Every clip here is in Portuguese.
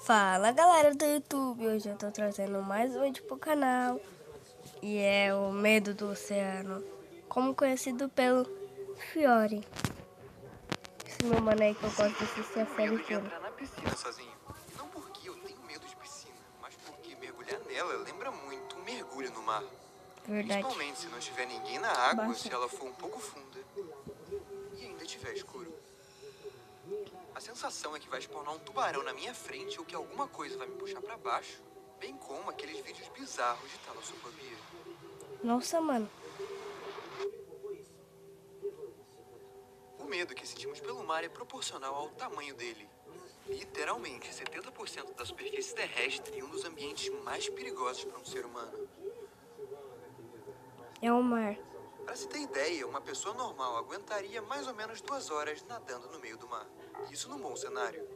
Fala galera do YouTube, hoje eu tô trazendo mais um vídeo pro canal e é o Medo do Oceano, como conhecido pelo Fiore. Esse meu mano aí que eu gosto de assistir a série medo de toda. entrar na piscina sozinho. Não porque eu tenho medo de piscina, mas porque mergulhar nela lembra muito um mergulho no mar. Verdade. Principalmente se não tiver ninguém na água, Bastante. se ela for um pouco funda e ainda estiver escuro. A sensação é que vai spawnar um tubarão na minha frente ou que alguma coisa vai me puxar pra baixo, bem como aqueles vídeos bizarros de talassofobia. Nossa, mano. O medo que sentimos pelo mar é proporcional ao tamanho dele. Literalmente, 70% da superfície terrestre e um dos ambientes mais perigosos para um ser humano. É o mar. Para se ter ideia, uma pessoa normal aguentaria mais ou menos 2 horas nadando no meio do mar. Isso num bom cenário.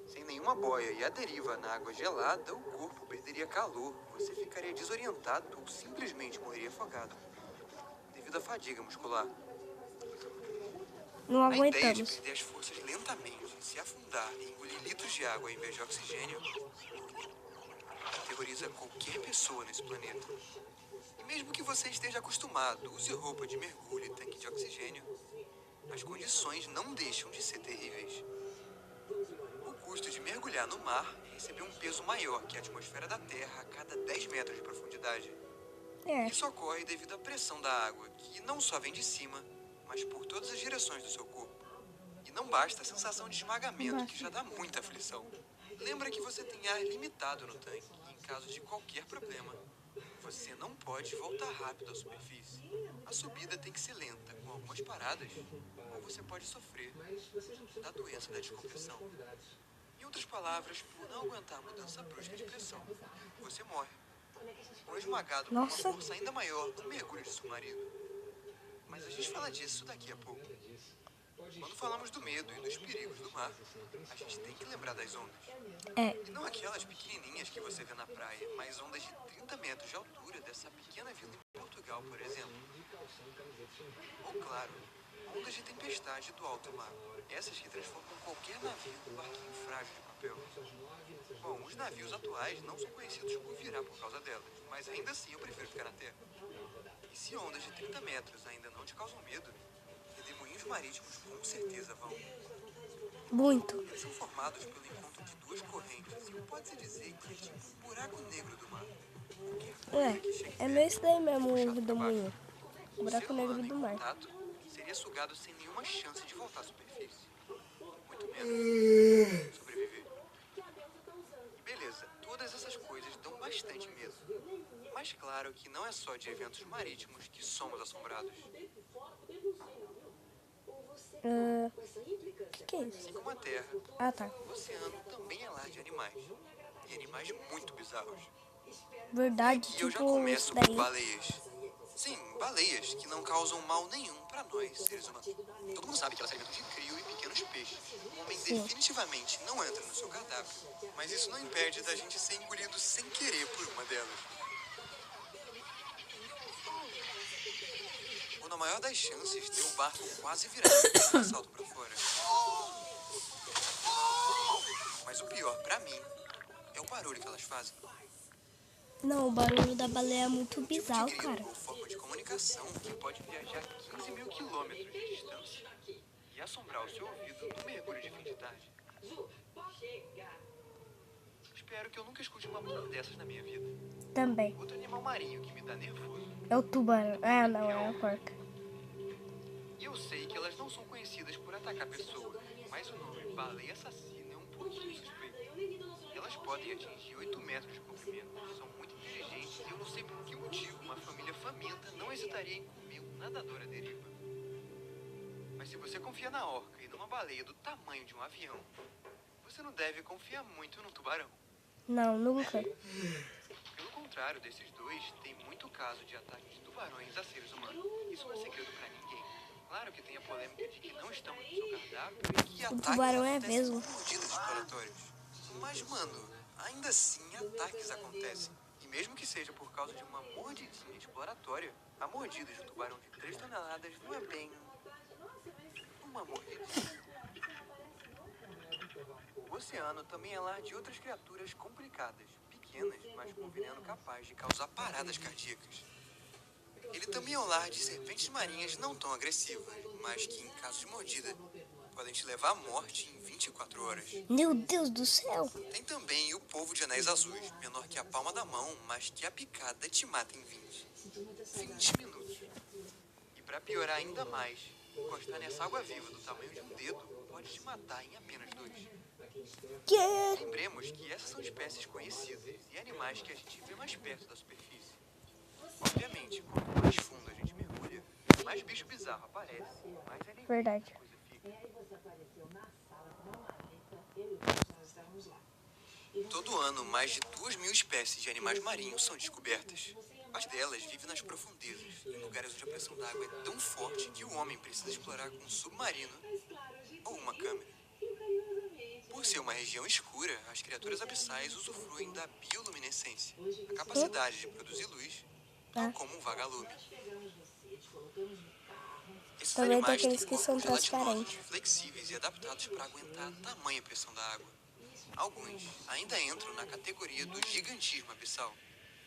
Sem nenhuma boia e à deriva na água gelada, o corpo perderia calor, você ficaria desorientado ou simplesmente morreria afogado, devido à fadiga muscular. Não A ideia de aguentamos. perder as forças lentamente, se afundar e engolir litros de água ao invés de oxigênio, aterroriza qualquer pessoa nesse planeta. E mesmo que você esteja acostumado, use roupa de mergulho e tanque de oxigênio, as condições não deixam de ser terríveis. O custo de mergulhar no mar é receber um peso maior que a atmosfera da Terra a cada 10 metros de profundidade. É. Isso ocorre devido à pressão da água, que não só vem de cima, mas por todas as direções do seu corpo. E não basta a sensação de esmagamento, que já dá muita aflição. Lembra que você tem ar limitado no tanque, e em caso de qualquer problema, você não pode voltar rápido à superfície. A subida tem que ser lenta, com algumas paradas, ou você pode sofrer da doença da descompressão. Em outras palavras, por não aguentar a mudança brusca de pressão, você morre. Ou esmagado por uma Nossa. força ainda maior no mergulho de submarino. Mas a gente fala disso daqui a pouco. Quando falamos do medo e dos perigos do mar, a gente tem que lembrar das ondas. É. E não aquelas pequenininhas que você vê na praia, mas ondas de 30 metros de altura dessa pequena vila em Portugal, por exemplo. Ou, claro, ondas de tempestade do alto mar. Essas que transformam qualquer navio num barquinho frágil de papel. Bom, os navios atuais não são conhecidos por virar por causa delas, mas ainda assim eu prefiro ficar na terra. E se ondas de 30 metros ainda não te causam medo, redemoinhos marítimos com certeza vão. Muito. Eles são formados pelo encontro de duas correntes e pode-se dizer que é tipo um buraco negro do mar. É meio isso daí mesmo, o Puxado pra redemoinho. baixo. Buraco O ser negro humano em do mar. contato seria sugado sem nenhuma chance de voltar à superfície. Muito menos sobreviver. E beleza, todas essas coisas dão bastante medo. Mas claro que não é só de eventos marítimos que somos assombrados. Que é isso? Assim como a Terra, Ah, tá. o oceano também é lar de animais. E animais muito bizarros. Verdade, E eu já tipo começo isso por daí. baleias. Sim, baleias que não causam mal nenhum pra nós, seres humanos. Todo mundo sabe que elas se alimentam de crio e pequenos peixes. O homem Sim. definitivamente não entra no seu cardápio. Mas isso não impede da gente ser engolido sem querer por uma delas. Ou na maior das chances, ter o barco quase virado e um salto pra fora. Mas o pior pra mim é o barulho que elas fazem. Não, o barulho da baleia é muito Tipo de bizarro, grito cara. ou forma de comunicação que pode viajar 15 mil quilômetros de distância e assombrar o seu ouvido no mergulho de fim de tarde. Espero que eu nunca escute uma porra dessas na minha vida. Também. Outro animal marinho que me dá nervoso. É o tubarão. Ah, não, é a porca. E eu sei que elas não são conhecidas por atacar pessoas, mas o nome baleia assassina é um pouquinho suspeito. Elas podem atingir 8 metros de comprimento, são muito inteligentes e eu não sei por que motivo uma família faminta não hesitaria em comer um nadador à deriva. Mas se você confia na orca e numa baleia do tamanho de um avião, você não deve confiar muito num tubarão. Não, nunca. Pelo contrário desses dois, tem muito caso de ataque de tubarões a seres humanos. Isso não é segredo pra ninguém. Claro que tem a polêmica de que não estamos no seu cardápio e que ataques tubarão é acontecem mesmo. com mordidas exploratórias. Mas, mano, ainda assim ataques acontecem. E mesmo que seja por causa de uma mordidinha exploratória, a mordida de um tubarão de 3 toneladas não é bem uma mordidinha. O oceano também é lar de outras criaturas complicadas, pequenas, mas com veneno capaz de causar paradas cardíacas. Ele também é o lar de serpentes marinhas não tão agressivas, mas que, em caso de mordida, podem te levar à morte em 24 horas. Meu Deus do céu! Tem também o polvo de anéis azuis, menor que a palma da mão, mas que a picada te mata em 20 minutos. E para piorar ainda mais, encostar nessa água viva do tamanho de um dedo pode te matar em apenas 2. Que? Lembremos que essas são espécies conhecidas e animais que a gente vê mais perto da superfície. Obviamente, quanto mais fundo a gente mergulha, mais bicho bizarro aparece, mais alienígena Verdade. a coisa fica. Todo ano, mais de 2.000 espécies de animais marinhos são descobertas. Parte delas vivem nas profundezas, em lugares onde a pressão da água é tão forte que o homem precisa explorar com um submarino ou uma câmera. Por ser uma região escura, as criaturas abissais usufruem da bioluminescência, a capacidade de produzir luz, tal como um vagalume. Esses Também tem animais têm aqueles que são corpos gelatinosos, transparentes. flexíveis e adaptados para aguentar tamanha pressão da água. Alguns ainda entram na categoria do gigantismo abissal,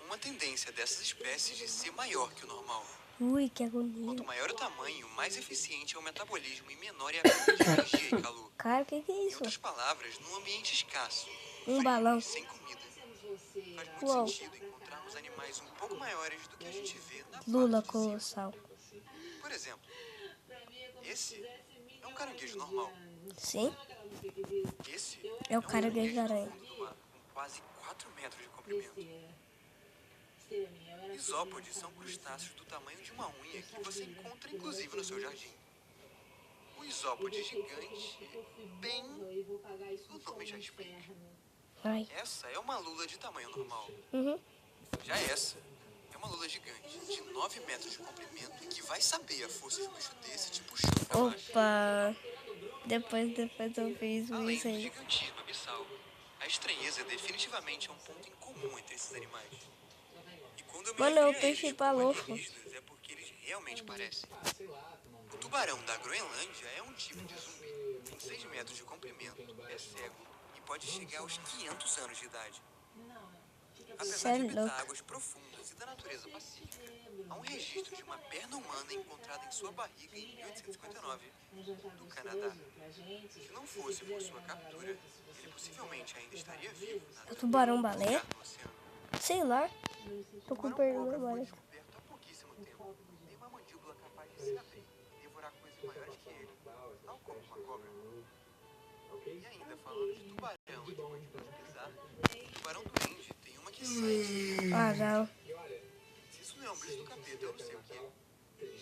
uma tendência dessas espécies de ser maior que o normal. Ui, que Quanto agonia. maior o tamanho, mais eficiente é o metabolismo e menor é a perda de energia e calor. Cara, que é Em isso? outras palavras, num ambiente escasso, Um frio balão. e sem comida, faz muito Uou. sentido encontrarmos animais um pouco maiores do que a gente vê na Lula parte de cima. colossal. Por exemplo, esse é um caranguejo normal. Sim? Esse É o caranguejo do aranha. fundo do mar, com quase 4 metros de comprimento. Isópodes são crustáceos do tamanho de uma unha que você encontra inclusive no seu jardim. O isópode gigante, bem, o nome já explica. Ai. Essa é uma lula de tamanho normal. Uhum. Já essa é uma lula gigante, de 9 metros de comprimento, e que vai saber a força de um bicho desse te puxando pra baixo. Opa! Depois eu fiz Além isso do aí. gigantismo abissal, a estranheza definitivamente é um ponto em comum entre esses animais. E quando eu me Mano, é o referi a peixe eles como palofo. alienígenas, é porque eles realmente parecem. O tubarão da Groenlândia é um tipo de zumbi. Tem 6 metros de comprimento, é cego e pode chegar aos 500 anos de idade. Apesar Cê é de habitar louco. águas profundas e da natureza pacífica, há um registro de uma perna humana encontrada em sua barriga em 1859, no Canadá. Se não fosse por sua captura, ele possivelmente ainda estaria vivo O tubarão no baleia? lugar no oceano. Sei lá. Tô com O perda tubarão-cobra foi memória. descoberto há pouquíssimo tempo. Tem uma mandíbula capaz de se abrir e devorar coisas maiores que ele, tal como uma cobra. E ainda falando de tubarão e de mandíbulas bizarras, o tubarão-duende tem uma que sai. Ah, não. Se isso não é um bicho do capeta, eu não sei o que é.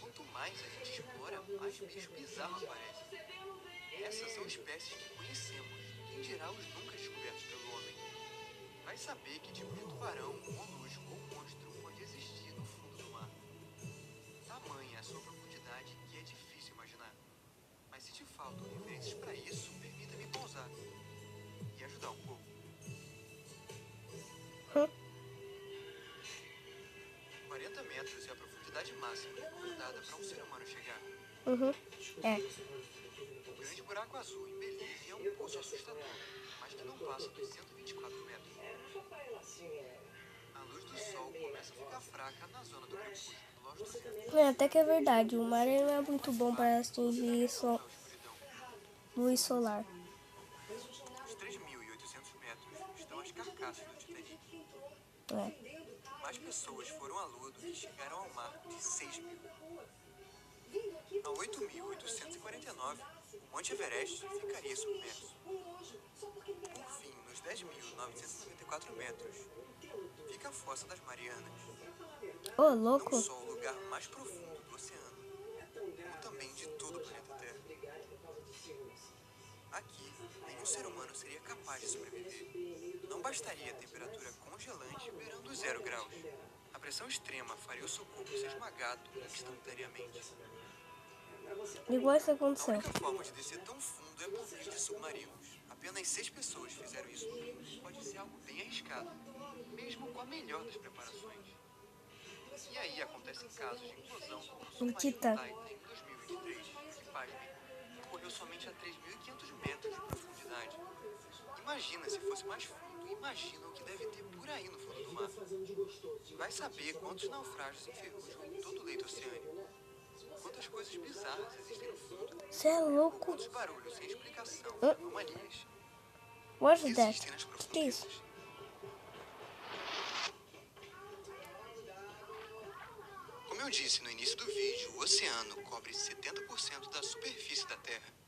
Quanto mais a gente explora, mais bicho bizarro aparece. Essas são espécies que conhecemos, quem dirá os nunca descobertos pelo homem. Vai saber que tipo de tubarão, molusco ou monstro pode existir no fundo do mar. Tamanha a sua profundidade que é difícil imaginar. Mas se te faltam referências para isso, permita-me pausar e ajudar um pouco. 40 metros é a profundidade máxima recomendada para um ser humano chegar. Uhum. É. O grande buraco azul em Belize é um poço assustador, mas que não passa dos 124 metros. A luz do sol começa a ficar fraca na zona do crepúsculo, longe do oceano. É, até que é verdade. O mar ele não é muito bom para atingir Na escuridão. luz solar. Os 3.800 metros estão as carcaças do Titanic. É. Mais pessoas foram à Lua do que chegaram ao mar de 6.000. A 8.849, o Monte Everest ficaria submerso. Por fim, nos 10.954 metros, fica a Fossa das Marianas. Ô, louco. Não só o lugar mais profundo do oceano, como também de todo o planeta Terra. Aqui, nenhum ser humano seria capaz de sobreviver. Não bastaria a temperatura congelante beirando os 0 graus. A pressão extrema faria o seu corpo ser esmagado instantaneamente. Igual isso A aconteceu. única forma de descer tão fundo é por meio de submarinos. Apenas 6 pessoas fizeram isso. Pode ser algo bem arriscado, mesmo com a melhor das preparações. E aí acontecem casos de implosão como o submarino Titã. Titan em 2023, que, pasmem, ocorreu somente a 3.500 metros de profundidade. Imagina se fosse mais fundo e imagina o que deve ter por aí no fundo do mar. Vai saber quantos naufrágios enferrujam em todo o leito oceânico. Quantas coisas bizarras existem no fundo. Você é Ou louco? quantos barulhos sem explicação, anomalias, What's that? existem nas Que é isso? profundezas. Como eu disse no início do vídeo, o oceano cobre 70% da superfície da Terra.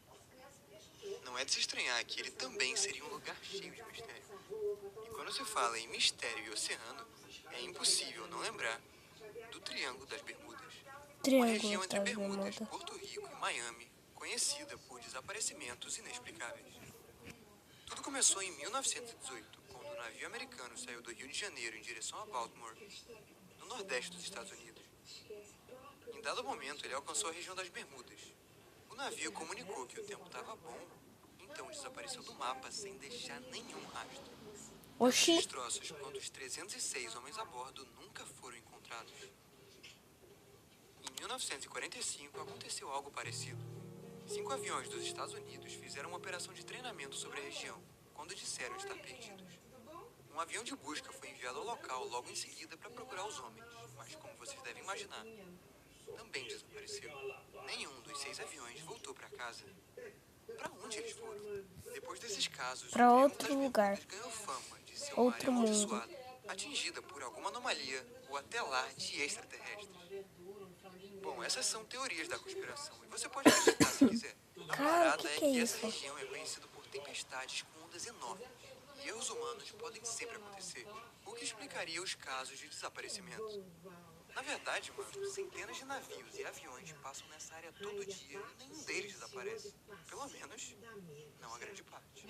Não é de se estranhar que ele também seria um lugar cheio de mistério. E quando se fala em mistério e oceano, é impossível não lembrar do Triângulo das Bermudas. Uma Triângulo região entre das Bermudas, Bermudas. Porto Rico e Miami, conhecida por desaparecimentos inexplicáveis. Tudo começou em 1918, quando um navio americano saiu do Rio de Janeiro em direção a Baltimore, no nordeste dos Estados Unidos. Em dado momento, ele alcançou a região das Bermudas. O navio comunicou que o tempo estava bom, então desapareceu do mapa sem deixar nenhum rastro. Os Oxi, destroços quanto os 306 homens a bordo nunca foram encontrados. Em 1945 aconteceu algo parecido. 5 aviões dos Estados Unidos fizeram uma operação de treinamento sobre a região, quando disseram estar perdidos. Um avião de busca foi enviado ao local logo em seguida para procurar os homens, mas como vocês devem imaginar, também desapareceu. Nenhum dos 6 aviões voltou para casa. Para onde eles foram? Depois desses casos, Pra o outro Triângulo das lugar. Bermudas ganhou fama de ser uma Outro área mundo. amaldiçoada, atingida por alguma anomalia ou até lá de extraterrestres. Bom, essas são teorias da conspiração e você pode acreditar se quiser. A Cara, parada que é essa isso? região é conhecida por tempestades com ondas enormes e erros humanos podem sempre acontecer, o que explicaria os casos de desaparecimento. Na verdade, mano, centenas de navios e aviões passam nessa área todo dia e nenhum deles desaparece. Pelo menos, não a grande parte.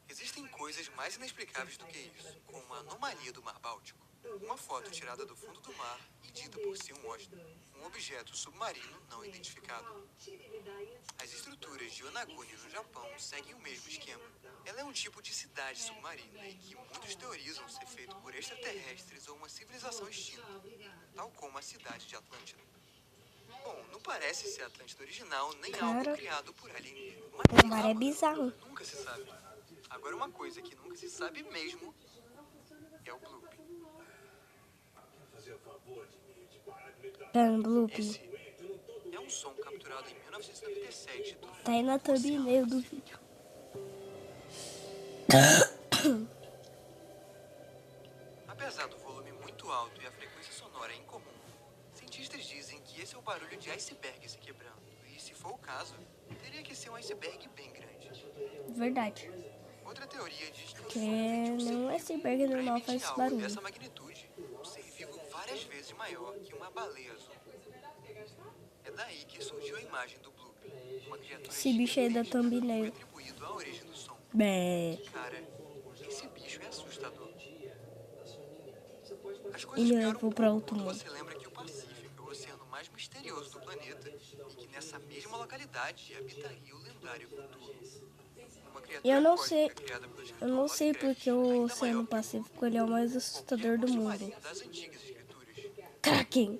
Existem coisas mais inexplicáveis do que isso, como a anomalia do Mar Báltico. Uma foto tirada do fundo do mar e dita por ser um objeto submarino não identificado. As estruturas de Onaguni no Japão seguem o mesmo esquema. Ela é um tipo de cidade submarina e que muitos teorizam ser feito por extraterrestres ou uma civilização extinta, tal como a cidade de Atlântida. Bom, não parece ser a Atlântida original nem Cara, algo criado por alienígenas. o mar é bizarro. Nunca se sabe. Agora uma coisa que nunca se sabe mesmo é o Bloop. Dando bloop. Esse é um som capturado em 1997 do Tá aí na thumbnail do vídeo. Apesar do volume muito alto e a frequência sonora incomum, cientistas dizem que esse é o barulho de iceberg se quebrando. E se for o caso, teria que ser um iceberg bem grande. Verdade. Outra teoria diz que o Porque som vem de um ser nenhum vivo. iceberg Pra normal emitir faz esse algo barulho. dessa magnitude, um ser vivo várias vezes maior que uma baleia azul. É daí que surgiu a imagem do Bloop, uma criatura Esse bicho aí da gigantesca que foi thumbnail. atribuído à origem do som. Bé. Cara, esse bicho é assustador. As E coisas me pioram levou um pra pouco outro quando mundo. você lembra que o Pacífico é o oceano mais misterioso do planeta e que nessa mesma localidade habitaria o lendário Cthulhu. Uma criatura Eu não cósmica sei. criada pelo Eu escritor não sei Lovecraft, porque o ainda Oceano maior que o Pacífico ele é o mais assustador do monstro mundo. marinho das antigas escrituras. Kraken.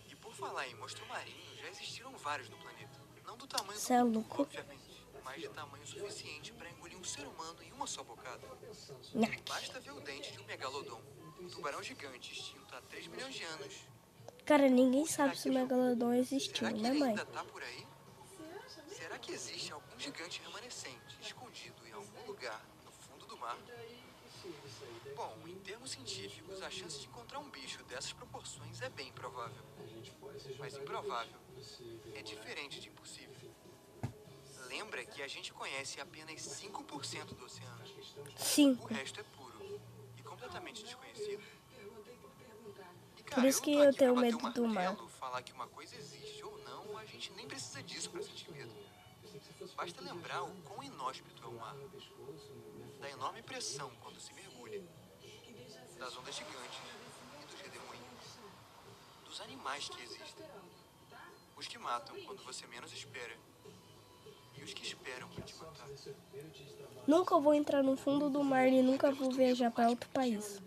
E por falar em monstro marinho, já existiram vários no planeta. Não do tamanho Cê é do louco. Cthulhu, obviamente, mas de tamanho suficiente para engolir um ser humano em uma só bocada. Nhaque. Basta ver o dente de um megalodon, um tubarão gigante extinto há 3 milhões de anos. Cara, ninguém sabe se o Megalodon existiu, Será que né, ele mãe? ainda tá por aí? Será que existe algum gigante remanescente escondido em algum lugar no fundo do mar? Bom, em termos científicos, a chance de encontrar um bicho dessas proporções é bem provável. Mas improvável é diferente de impossível. Lembra que a gente conhece apenas 5% do oceano. O 5. resto é puro e completamente desconhecido. E, Por cara, isso que não tô eu aqui tenho pra bater medo o do mar. martelo, falar que uma coisa existe ou não, a gente nem precisa disso pra sentir medo. Basta lembrar o quão inóspito é o mar, da enorme pressão quando se mergulha, das ondas gigantes e dos redemoinhos, dos animais que existem, os que matam quando você menos espera e os que esperam pra te matar. Nunca vou entrar no fundo do mar e nunca vou viajar para outro país.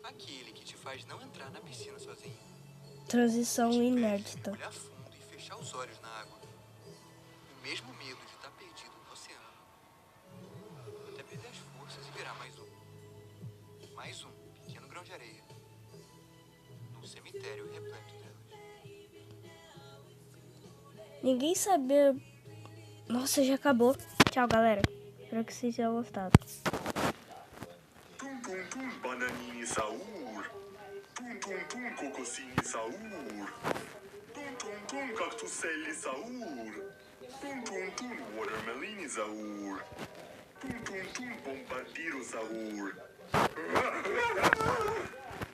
Aquele que te faz não entrar na piscina sozinho, Transição te impede de inédita. mergulhar fundo e fechar os olhos na água. O mesmo medo de estar perdido no oceano, até perder as mistério repleto delas. Ninguém sabia... Nossa, já acabou. Tchau, galera. Espero que vocês tenham gostado. Tum tum tum, bananini saur. Tum tum tum, cocosini saur. Tum tum tum, cactuselli saur. Tum tum tum, watermelini saur. Tum tum tum, bombardiro saur.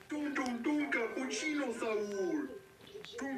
Tum tum tum, cappuccino saur. Tum